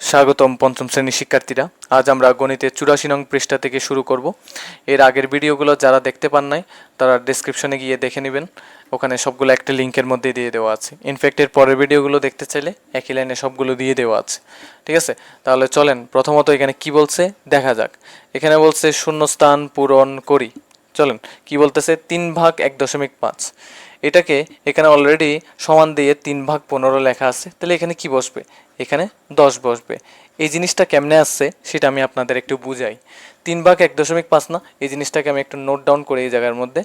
স্বাগতম পঞ্চম শ্রেণীর শিক্ষার্থীরা। আজ আমরা গণিতের 84 নং পৃষ্ঠা থেকে শুরু করব। এর আগের ভিডিওগুলো যারা দেখতে পান নাই তারা ডেসক্রিপশনে গিয়ে দেখে নেবেন, ওখানে সবগুলো একটা লিঙ্কের মধ্যে দিয়ে দেওয়া আছে। ইনফ্যাক্ট এর পরের ভিডিওগুলো দেখতে চাইলে একই লাইনে সবগুলো দিয়ে দেওয়া আছে। ঠিক আছে, তাহলে চলেন প্রথমত এখানে কি বলছে দেখা যাক। এখানে বলছে শূন্যস্থান পূরণ করি। চলেন কি বলতেছে, 3/1.5। এটাকে এখানে অলরেডি সমান দিয়ে 3/15 লেখা আছে, তাহলে এখানে কি বসবে? এখানে 10 বসবে। এই জিনিসটা কেমনে আসছে সেটা আমি আপনাদের একটু বুঝাই। 3/1.5 না, এই জিনিসটাকে আমি একটু নোট ডাউন করি এই জায়গার মধ্যে।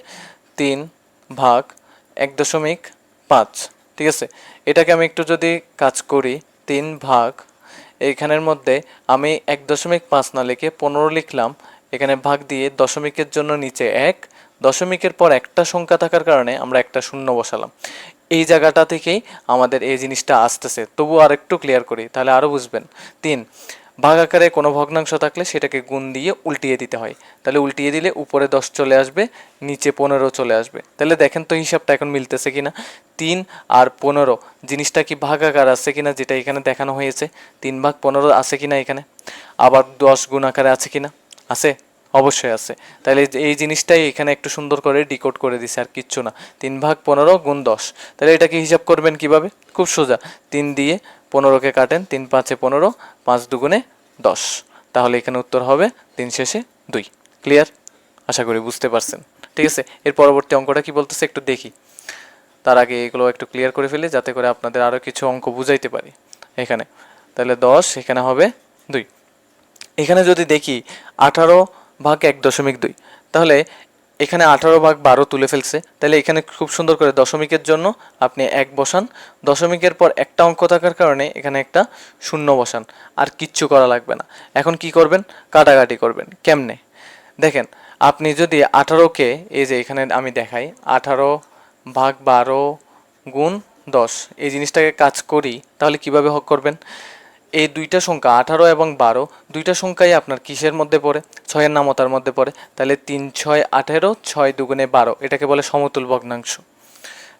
3/1.5, ঠিক আছে। এটাকে আমি একটু যদি কাজ করি, 3 এইখানের মধ্যে আমি 1.5 না লিখে 15 লিখলাম। এখানে ভাগ দিয়ে দশমিকের জন্য নিচে 1, দশমিকের পর একটা সংখ্যা থাকার কারণে আমরা একটা শূন্য বসালাম। এই জায়গাটা থেকেই আমাদের এই জিনিসটা আসতেছে। তবু আর একটু ক্লিয়ার করি তাহলে আরও বুঝবেন। 3 ভাগ আকারে কোনো ভগ্নাংশ থাকলে সেটাকে গুণ দিয়ে উল্টিয়ে দিতে হয়। তাহলে উল্টিয়ে দিলে উপরে 10 চলে আসবে, নিচে 15 চলে আসবে। তাহলে দেখেন তো হিসাবটা এখন মিলতেছে কিনা। 3 আর 15 জিনিসটা কি ভাগ আকার আছে কিনা, যেটা এখানে দেখানো হয়েছে 3/15 আছে কিনা এখানে। আবার 10 গুণ আকারে আছে কিনা, আছে, অবশ্যই আছে। তাহলে এই জিনিসটাই এখানে একটু সুন্দর করে ডিকোড করে দিছে, আর কিচ্ছু না। 3/15 গুণ 10। তাহলে এটাকে হিসাব করবেন কিভাবে? খুব সোজা, 3 দিয়ে 15কে কাটেন, 3×5 = 15, 5×2 = 10। তাহলে এখানে উত্তর হবে 3 শেষে 2। ক্লিয়ার? আশা করি বুঝতে পারছেন। ঠিক আছে, এর পরবর্তী অঙ্কটা কি বলতেছে একটু দেখি। তার আগে এগুলো একটু ক্লিয়ার করে ফেলি যাতে করে আপনাদের আরও কিছু অঙ্ক বুঝাইতে পারি এখানে। তাহলে 10 এখানে হবে 2। এখানে যদি দেখি 18/1.2, তাহলে এখানে 18/12 তুলে ফেলছে। তাহলে এখানে খুব সুন্দর করে দশমিকের জন্য আপনি 1 বসান, দশমিকের পর একটা অঙ্ক থাকার কারণে এখানে একটা শূন্য বসান, আর কিচ্ছু করা লাগবে না। এখন কি করবেন? কাটাকাটি করবেন। কেমনে দেখেন, আপনি যদি 18কে, এই যে এখানে আমি দেখাই, 18/12 গুণ 10 এই জিনিসটাকে কাজ করি, তাহলে কিভাবে করবেন? এই দুইটা সংখ্যা 18 এবং 12 দুইটা সংখ্যাই আপনার কিসের মধ্যে পড়ে? 6-এর নামতার মধ্যে পড়ে। তাহলে 3×6 = 18, 6×2 = 12। এটাকে বলে সমতুল ভগ্নাংশ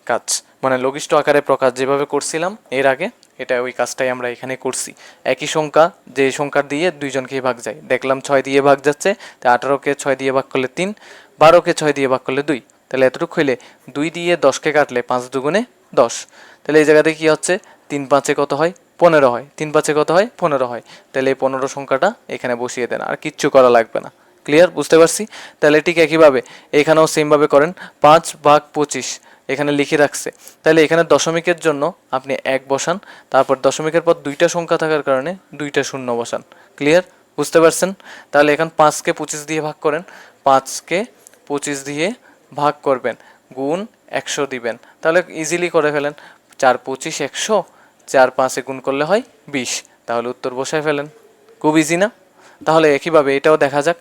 কাজ, মানে লঘিষ্ঠ আকারে প্রকাশ যেভাবে করছিলাম এর আগে, এটা ওই কাজটাই আমরা এখানে করছি। একই সংখ্যা, যে সংখ্যা দিয়ে দুইজনকেই ভাগ যায়, দেখলাম 6 দিয়ে ভাগ যাচ্ছে, তাই 18কে 6 দিয়ে ভাগ করলে 3, 12কে 6 দিয়ে ভাগ করলে 2। তাহলে এতটুকু হইলে 2 দিয়ে 10কে কাটলে 5×2 = 10। তাহলে এই জায়গাতে কি হচ্ছে? 3×5 কত হয়? 15 হয়। 3×5 কত হয়? 15 হয়। তাহলে এই 15 সংখ্যাটা এখানে বসিয়ে দেন, আর কিচ্ছু করা লাগবে না। ক্লিয়ার? বুঝতে পারছি। তাহলে ঠিক একইভাবে এখানেও সেমভাবে করেন। 5/25 এখানে লিখে রাখছে, তাহলে এখানে দশমিকের জন্য আপনি 1 বসান, তারপর দশমিকের পর দুইটা সংখ্যা থাকার কারণে দুইটা শূন্য বসান। ক্লিয়ার? বুঝতে পারছেন? তাহলে এখন 5কে 25 দিয়ে ভাগ করেন, 5কে 25 দিয়ে ভাগ করবেন, গুণ 100 দিবেন। তাহলে ইজিলি করে ফেলেন, 4×25 = 100, 4×5 গুণ করলে হয় 20। তাহলে উত্তর বসায় ফেলেন। খুব ইজি না? তাহলে একইভাবে এটাও দেখা যাক।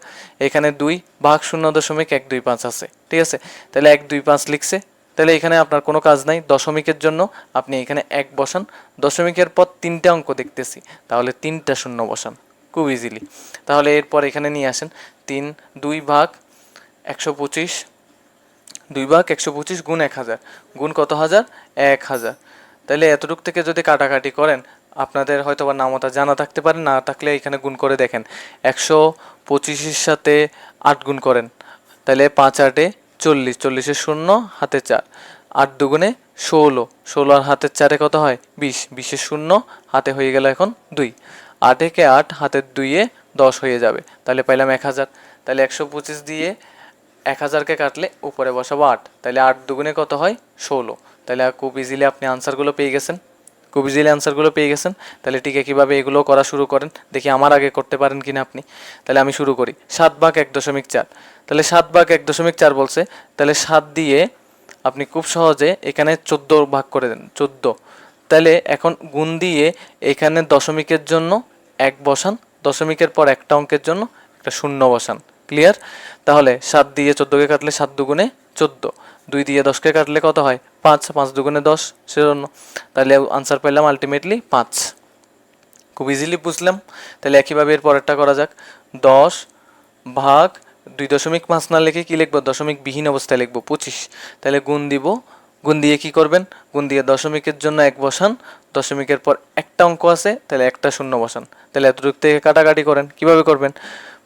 এখানে 2/0.125 আছে, ঠিক আছে। তাহলে 125 লিখছে, তাহলে এখানে আপনার কোনো কাজ নাই। দশমিকের জন্য আপনি এখানে 1 বসান, দশমিকের পর 3টে অঙ্ক দেখতেছি, তাহলে 3টা শূন্য বসান, খুব ইজিলি। তাহলে এরপর এখানে নিয়ে আসেন 2/125, 2/125 গুণ 1000, গুণ কত হাজার? 1000। তাহলে এতটুক থেকে যদি কাটাকাটি করেন, আপনাদের হয়তো বা নামতা জানা থাকতে পারে, না থাকলে এখানে গুণ করে দেখেন। 125-এর সাথে 8 গুণ করেন, তাহলে 5×8 = 40, 40-এর শূন্য হাতে 4, 8×2 = 16, 16 আর হাতের 4-এ কত হয়? 20, 20-এর শূন্য হাতে হয়ে গেল এখন 2, 8-একে 8, হাতের 2-এ 10 হয়ে যাবে। তাহলে পাইলাম 1000। তাহলে 125 দিয়ে 1000কে কাটলে উপরে বসাবো 8, তাহলে 8×2 কত হয়? 16। তাহলে খুব ইজিলি আপনি আনসারগুলো পেয়ে গেছেন, খুব ইজিলি আনসারগুলো পেয়ে গেছেন। তাহলে ঠিক কীভাবে এগুলো করা শুরু করেন দেখি, আমার আগে করতে পারেন কিনা আপনি। তাহলে আমি শুরু করি। 7/1.4, তাহলে 7/1.4 বলছে, তাহলে 7 দিয়ে আপনি খুব সহজে এখানে 14 ভাগ করে দেন, 14। তাহলে এখন গুণ দিয়ে এখানে দশমিকের জন্য 1 বসান, দশমিকের পর একটা অঙ্কের জন্য একটা শূন্য বসান। ক্লিয়ার? তাহলে 7 দিয়ে 14কে কাটলে 7×2 = 14, 2 দিয়ে 10কে কাটলে কত হয়? 5, 5×2 = 10, সেজন্য। তাহলে আনসার পেলাম আলটিমেটলি 5। খুব ইজিলি বুঝলাম। তাহলে একইভাবে এর পরেরটা করা যাক। 10/2.5 না লিখে কী লিখবো? দশমিক বিহীন অবস্থায় লিখবো 25। তাহলে গুণ দিব গুণ দিয়ে কি করবেন? গুণ দিয়ে দশমিকের জন্য এক বসান, দশমিকের পর একটা অঙ্ক আছে, তাহলে একটা শূন্য বসান। তাহলে এতটুকু থেকে কাটাকাটি করেন। কিভাবে করবেন?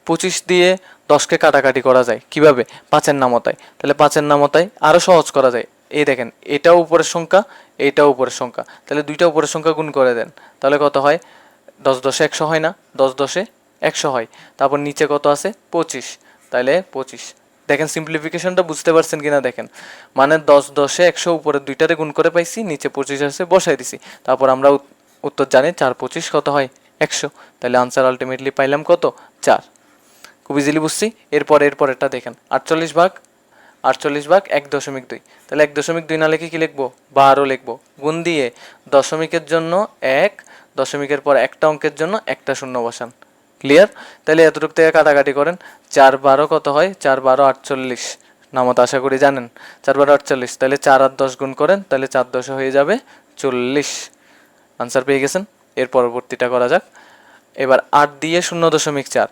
25 দিয়ে 10কে কাটাকাটি করা যায় কিভাবে? 5-এর নামতায়। তাহলে 5-এর নামতায় আরও সহজ করা যায়। এই দেখেন, এটাও উপরের সংখ্যা, এটাও উপরের সংখ্যা, তাহলে দুইটা উপরের সংখ্যা গুণ করে দেন। তাহলে কত হয়? 10 10-এ 100 হয় না? 10 10-এ 100 হয়। তারপর নিচে কত আছে? 25, তাহলে 25। দেখেন সিম্পলিফিকেশনটা বুঝতে পারছেন কিনা দেখেন, মানে 10 10-এ 100 উপরে দুইটারে গুণ করে পাইছি, নিচে 25 আছে বসাই দিছি। তারপর আমরা উত্তর জানি 4 25 কত হয়? 100। তাহলে আনসার আলটিমেটলি পাইলাম কত? 4। খুব ইজিলি বুঝছি। এরপরেরটা দেখেন, 48 ভাগ 1.2। তাহলে 1.2 না লিখে কি লিখবো? 12 লিখবো। গুণ দিয়ে দশমিকের জন্য 1, দশমিকের পর একটা অঙ্কের জন্য একটা শূন্য বসান। ক্লিয়ার? তাহলে এতটুকু থেকে কাটাকাটি করেন। 4 12 কত হয়? 4 12 48। নামত আশা করি জানেন। 4 12 48, তাহলে 4 আর 10 গুণ করেন, তাহলে 4 10 হয়ে যাবে 40। আনসার পেয়ে গেছেন। এর পরবর্তীটা করা যাক। এবার 8 দিয়ে 0.4,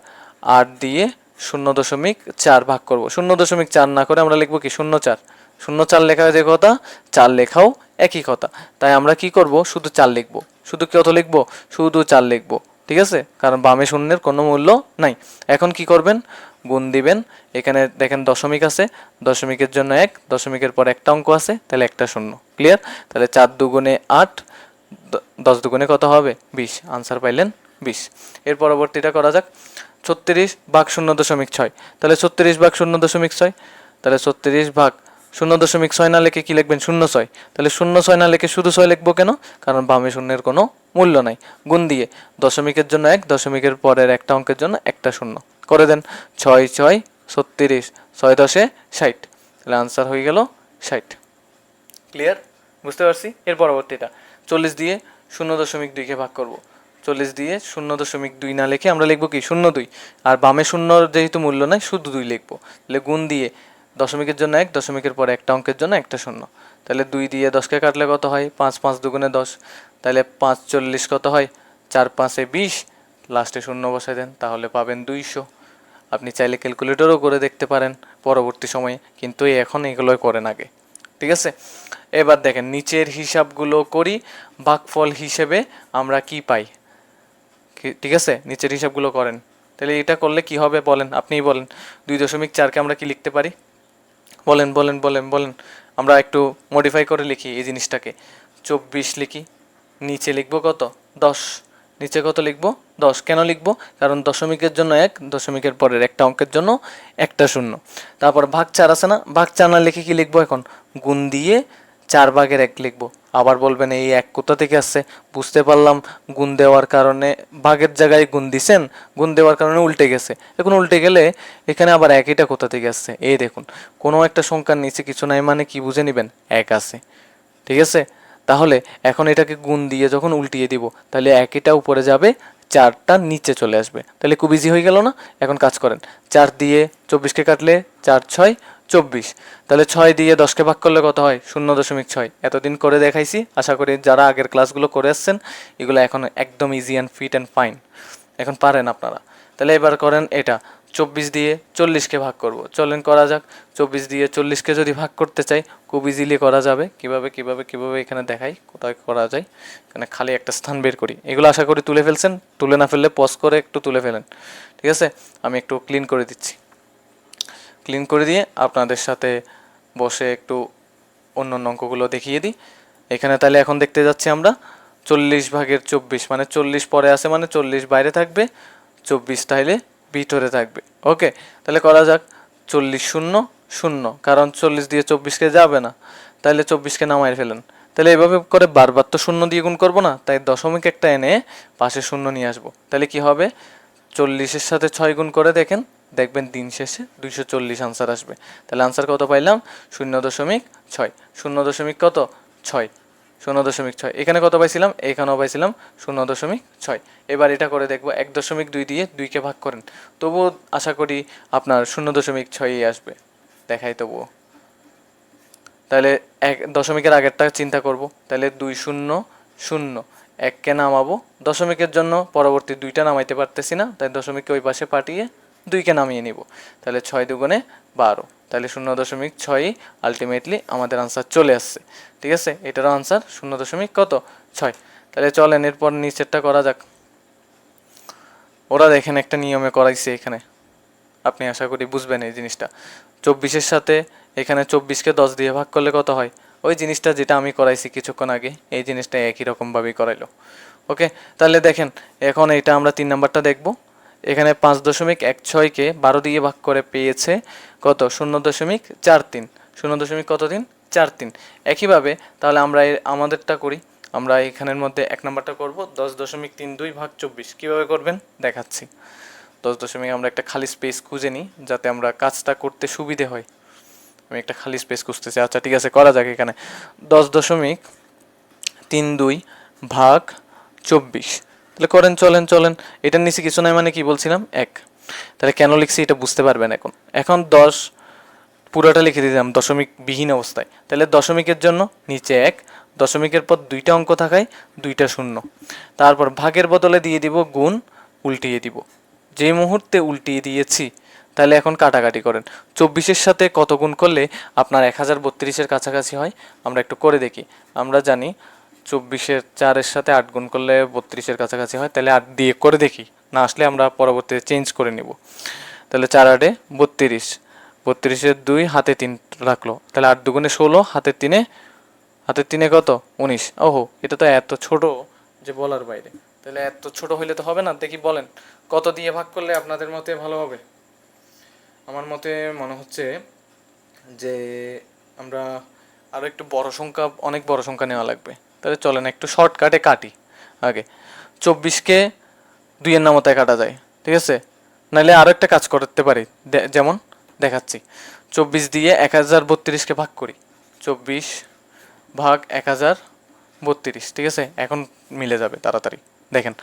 8 দিয়ে 0.4 ভাগ করব। 0.4 না করে আমরা লিখবো কি? 0.4। 0.4 লেখা যে কথা, 4 লেখাও একই কথা। তাই আমরা কি করব? শুধু 4 লিখবো। শুধু কত লিখবো? শুধু 4 লিখবো। ঠিক আছে, কারণ বামে শূন্যের কোনো মূল্য নাই। এখন কি করবেন? গুণ দিবেন। এখানে দেখেন দশমিক আছে, দশমিকের জন্য 1, দশমিকের পর একটা অঙ্ক আছে, তাহলে একটা শূন্য। ক্লিয়ার? তাহলে 4 দুগুণে 8, 10 দুগুণে কত হবে? 20। আনসার পাইলেন 20। এর পরবর্তীটা করা যাক। 36 ভাগ 0.6, তাহলে 36 ভাগ 0.6, তাহলে 36 ভাগ 0.6 না লিখে কি লিখবেন? 0.6। তাহলে 0.6 না লিখে শুধু 6 লিখবো কেন? কারণ বামে শূন্যের কোনো মূল্য নাই। গুণ দিয়ে দশমিকের জন্য 1, দশমিকের পরের একটা অঙ্কের জন্য একটা শূন্য করে দেন। 6 6 36, 6 10-এ 60, তাহলে আনসার হয়ে গেল 60। ক্লিয়ার? বুঝতে পারছি। এর পরবর্তীটা 40 দিয়ে 0.2কে ভাগ করব। 40 দিয়ে 0.2 না লিখে আমরা লিখবো কি? 0.2। আর বামে শূন্য যেহেতু মূল্য নাই, শুধু 2 লিখবো। তাহলে গুণ দিয়ে দশমিকের জন্য 1, দশমিকের পরে একটা অঙ্কের জন্য একটা শূন্য। তাহলে 2 দিয়ে 10কে কাটলে কত হয়? 5 5 দুগুণে 10, তাহলে 5 40 কত হয়? 4 5-এ 20, লাস্টে শূন্য বসাই দেন, তাহলে পাবেন 200। আপনি চাইলে ক্যালকুলেটরও করে দেখতে পারেন পরবর্তী সময়ে, কিন্তু এখন এগুলোই করেন আগে। ঠিক আছে, এবার দেখেন নিচের হিসাবগুলো করি। ভাগফল হিসেবে আমরা কি পাই? ঠিক আছে, নিচের হিসাবগুলো করেন। তাহলে এটা করলে কি হবে বলেন? আপনিই বলেন। 2.4কে আমরা কি লিখতে পারি? বলেন বলেন বলেন বলেন। আমরা একটু মডিফাই করে লিখি এই জিনিসটাকে। 24 লিখি, নিচে লিখবো কত? 10। নিচে কত লিখবো? 10। কেন লিখবো? কারণ দশমিকের জন্য 1, দশমিকের পরের একটা অঙ্কের জন্য একটা শূন্য। তারপর ভাগ 4 আছে না? ভাগ 4 না লিখে কি লিখবো এখন? গুণ দিয়ে 4 ভাগের 1 লিখবো। আবার বলবেন এই 1 কোথা থেকে আসছে? বুঝতে পারলাম, গুণ দেওয়ার কারণে ভাগের জায়গায় গুণ দিছেন, গুণ দেওয়ার কারণে উল্টে গেছে। এখন উল্টে গেলে এখানে আবার 1টা কোথা থেকে আসছে? এই দেখুন, কোনো একটা সংখ্যার নিচে কিছু নাই মানে কি বুঝে নেবেন? 1 আছে। ঠিক আছে, তাহলে এখন এটাকে গুণ দিয়ে যখন উল্টিয়ে দিব, তাহলে 1টা উপরে যাবে, 4টা নিচে চলে আসবে। তাহলে খুব ইজি হয়ে গেল না? এখন কাজ করেন। 4 দিয়ে 24কে কাটলে 4 6 24, তাহলে 6 দিয়ে 10কে ভাগ করলে কত হয়? 0.6। এতদিন করে দেখাইছি, আশা করি যারা আগের ক্লাসগুলো করে আসছেন এগুলো এখন একদম easy and fit and fine, এখন পারেন আপনারা। তাহলে এবার করেন এটা। 24 দিয়ে 40কে ভাগ করব, চলেন করা যাক। 24 দিয়ে 40কে যদি ভাগ করতে চাই, খুব ইজিলি করা যাবে। কিভাবে কিভাবে কিভাবে এখানে দেখাই, কোথায় করা যায়। এখানে খালি একটা স্থান বের করি। এগুলো আশা করি তুলে ফেলছেন, তুলে না ফেললে পজ করে একটু তুলে ফেলেন। ঠিক আছে, আমি একটু ক্লিন করে দিচ্ছি। ক্লিন করে দিয়ে আপনাদের সাথে বসে একটু অন্য অন্য অঙ্কগুলো দেখিয়ে দিই। এখানে তাহলে এখন দেখতে যাচ্ছি আমরা 40 ভাগের 24, মানে 40 পরে আছে মানে 40 বাইরে থাকবে, 24 তাহলে ভিতরে থাকবে। ওকে, তাহলে করা যাক। 40 0 0, কারণ 40 দিয়ে 24কে যাবে না, তাহলে 24কে নামাই ফেলেন। তাহলে এভাবে করে বারবার তো শূন্য দিয়ে গুণ করবো না, তাই দশমিক একটা এনে পাশে শূন্য নিয়ে আসবো। তাহলে কি হবে? 40-এর সাথে 6 গুণ করে দেখেন, দেখবেন দিন শেষে 240 আনসার আসবে। তাহলে আনসার কত পাইলাম? 0.6। 0. কত? 6। 0.6। এখানে কত পাইছিলাম? এখানেও পাইছিলাম 0.6। এবার এটা করে দেখবো। 1.2 দিয়ে 2কে ভাগ করেন, তবুও আশা করি আপনার 0.6ই আসবে। দেখাই তবুও। তাহলে 1 দশমিকের আগেরটা চিন্তা করব। তাহলে 2 0 0, 1কে নামাবো। দশমিকের জন্য পরবর্তী 2টা নামাইতে পারতেছি না, তাই দশমিককে ওই পাশে পাঠিয়ে 2কে নামিয়ে নিব, তাহলে 6 দুগুণে 12, তাহলে 0.6 আলটিমেটলি আমাদের আনসার চলে আসছে। ঠিক আছে, এটারও আনসার 0.6। তাহলে চলেন এরপর নিচেরটা করা যাক। ওরা দেখেন একটা নিয়মে করাইছে এখানে, আপনি আশা করি বুঝবেন এই জিনিসটা। 24-এর সাথে এখানে 24কে 10 দিয়ে ভাগ করলে কত হয়, ওই জিনিসটা যেটা আমি করাইছি কিছুক্ষণ আগে, এই জিনিসটা একই রকমভাবেই করাইলো। ওকে, তাহলে দেখেন এখন এটা আমরা 3 নাম্বারটা দেখব। এখানে 5.16কে 12 দিয়ে ভাগ করে পেয়েছে কত, 0.43। 0.43। একইভাবে তাহলে আমরা আমাদেরটা করি। আমরা এখানের মধ্যে 1 নাম্বারটা করব 10.32 ভাগ 24। কীভাবে করবেন দেখাচ্ছি। 10 আমরা একটা খালি স্পেস খুঁজে নিই যাতে আমরা কাজটা করতে সুবিধে হয়। আমি একটা খালি স্পেস খুঁজতেছি। আচ্ছা ঠিক আছে, করা যাক। এখানে 10.32 ভাগ 24, তাহলে করেন, চলেন। এটার নিচে কিছু নাই মানে কি বলছিলাম, 1। তাহলে কেন লিখছি এটা বুঝতে পারবেন এখন 10 পুরোটা লিখে দিলাম দশমিক বিহীন অবস্থায়। তাহলে দশমিকের জন্য নিচে 1, দশমিকের পর 2টা অঙ্ক থাকায় 2টা শূন্য। তারপর ভাগের বদলে দিয়ে দিব গুণ, উল্টিয়ে দিব। যে মুহূর্তে উল্টিয়ে দিয়েছি তাহলে এখন কাটাকাটি করেন। 24-এর সাথে কত গুণ করলে আপনার 1032-এর কাছাকাছি হয়, আমরা একটু করে দেখি। আমরা জানি 24-এর 4-এর সাথে 8 গুণ করলে 32-এর কাছাকাছি হয়, তাহলে 8 দিয়ে করে দেখি, না আসলে আমরা পরবর্তীতে চেঞ্জ করে নিব। তাহলে 4 8 32, 32-এর 2 হাতে 3 রাখলো, তাহলে 8 দুগুণে 16, হাতের 3-এ কত, 19। ওহো, এটা তো এত ছোট যে বলার বাইরে। তাহলে এত ছোট হইলে তো হবে না, দেখি বলেন কত দিয়ে ভাগ করলে আপনাদের মতে ভালো হবে। আমার মতে মনে হচ্ছে যে আমরা আরও একটু বড় সংখ্যা, অনেক বড় সংখ্যা নেওয়া লাগবে। তাহলে চলেন একটু শর্টকাটে কাটি আগে। 24কে 2-এর নামতায় কাটা যায়, ঠিক আছে। নাহলে আরও একটা কাজ করতে পারি, যেমন দেখাচ্ছি। 24 দিয়ে 1032-কে ভাগ করি, 24 ভাগ 1032, ঠিক আছে। এখন মিলে যাবে তাড়াতাড়ি। দেখেন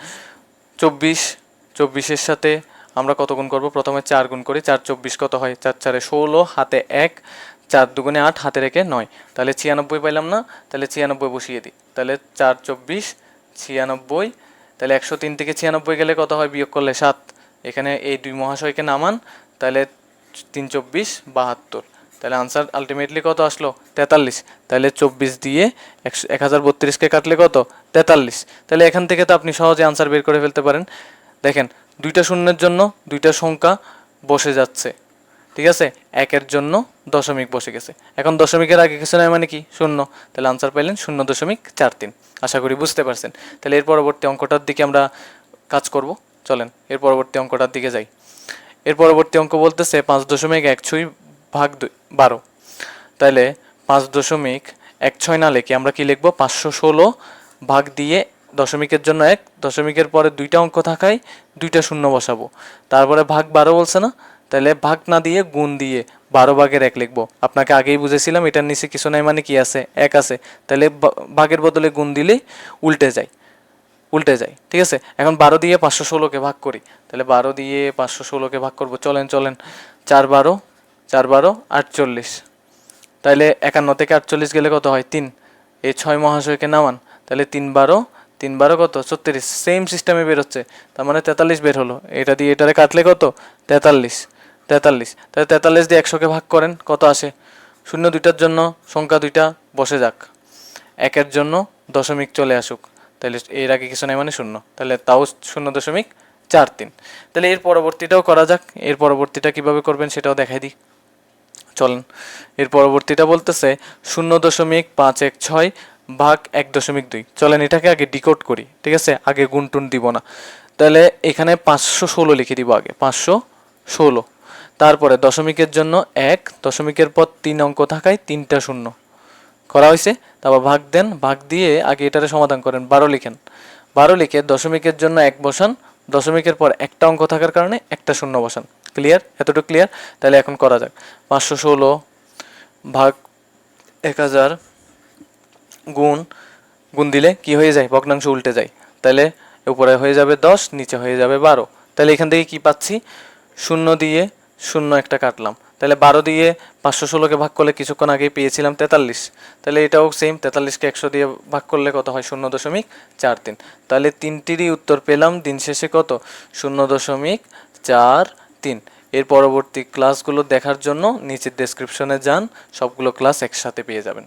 24-এর সাথে আমরা কত গুণ করবো, প্রথমে 4 গুণ করি। 4 24 কত হয়, 4 4 16, হাতে 1, 4 দুগুণে 8, হাতে রেখে 9, তাহলে 96 পাইলাম না, তাহলে 96 বসিয়ে দিই। তাহলে 4 24 96, তাহলে 103 থেকে 96 গেলে কত হয়, বিয়োগ করলে 7। এখানে এই 2 মহাশয়কে নামান, তাহলে 3 24 72, তাহলে আনসার আলটিমেটলি কত আসলো, 43। তাহলে 24 দিয়ে 1032-কে কাটলে কত, 43। তাহলে এখান থেকে তো আপনি সহজে আনসার বের করে ফেলতে পারেন। দেখেন 2টা শূন্যের জন্য 2টা সংখ্যা বসে যাচ্ছে, ঠিক আছে। 1-এর জন্য দশমিক বসে গেছে। এখন দশমিকের আগে কিছু নয় মানে কি, শূন্য। তাহলে আনসার পাইলেন 0.43। আশা করি বুঝতে পারছেন। তাহলে এর পরবর্তী অঙ্কটার দিকে আমরা কাজ করব। চলেন এর পরবর্তী অঙ্কটার দিকে যাই। এর পরবর্তী অঙ্ক বলতেছে 5.16 ভাগ 12। তাহলে 5.16 না লিখে আমরা কি লিখবো, 516 ভাগ দিয়ে দশমিকের জন্য 1, দশমিকের পরে 2টা অঙ্ক থাকায় 2টা শূন্য বসাবো। তারপরে ভাগ 12 বলছে না, তাহলে ভাগ না দিয়ে গুণ দিয়ে 12 ভাগের 1 লিখবো। আপনাকে আগেই বুঝেছিলাম এটার নিচে কিছু নাই মানে কি আছে, 1 আছে। তাহলে ভাগের বদলে গুণ দিলেই উল্টে যায়, ঠিক আছে। এখন 12 দিয়ে 516-কে ভাগ করি, তাহলে 12 দিয়ে 516-কে ভাগ করব। চলেন 4 12 48, তাহলে 51 থেকে 48 গেলে কত হয়, 3। এই 6 মহাশয়কে নামান, তাহলে 3 12 কত, 36। সেম সিস্টেমে বেরোচ্ছে, তার মানে 43 বের হলো। এটা দিয়ে এটারে কাটলে কত, 43। তাহলে 43 দিয়ে 100-কে ভাগ করেন, কত আসে, শূন্য। 2টার জন্য সংখ্যা 2টা বসে যাক, 1-এর জন্য দশমিক চলে আসুক, তাহলে এর আগে কিছু নাই মানে শূন্য, তাহলে তাও 0.43। তাহলে এর পরবর্তীটাও করা যাক। এর পরবর্তীটা কিভাবে করবেন সেটাও দেখাই দিই, চলেন। এর পরবর্তীটা বলতেছে 0.516 ভাগ 1.2। চলেন এটাকে আগে ডিকোড করি, ঠিক আছে, আগে গুণ টুন দিব না। তাহলে এখানে 516 লিখে দিব আগে, 516। তারপরে দশমিকের জন্য 1, দশমিকের পর 3 অঙ্ক থাকায় 3টা শূন্য করা হয়েছে। তারপর ভাগ দেন, ভাগ দিয়ে আগে এটারে সমাধান করেন, 12 লিখেন। 12 লিখে দশমিকের জন্য 1 বসান, দশমিকের পর একটা অঙ্ক থাকার কারণে একটা শূন্য বসান। ক্লিয়ার, এতটুকু ক্লিয়ার। তাহলে এখন করা যাক। 516 ভাগ 1000 গুণ দিলে কি হয়ে যায়, ভগ্নাংশ উল্টে যায়। তাহলে উপরে হয়ে যাবে 10, নিচে হয়ে যাবে 12। তাহলে এখান থেকে কি পাচ্ছি, শূন্য দিয়ে শূন্য একটা কাটলাম। তাহলে 12 দিয়ে 516-কে ভাগ করলে কিছুক্ষণ আগেই পেয়েছিলাম 43। তাহলে এটাও সেম, 43-কে 100 দিয়ে ভাগ করলে কত হয়, 0.43। তাহলে তিনটিরই উত্তর পেলাম দিন শেষে কত, 0.43। 3। এর পরবর্তী ক্লাসগুলো দেখার জন্য নিচের ডেসক্রিপশনে যান, সবগুলো ক্লাস একসাথে পেয়ে যাবেন।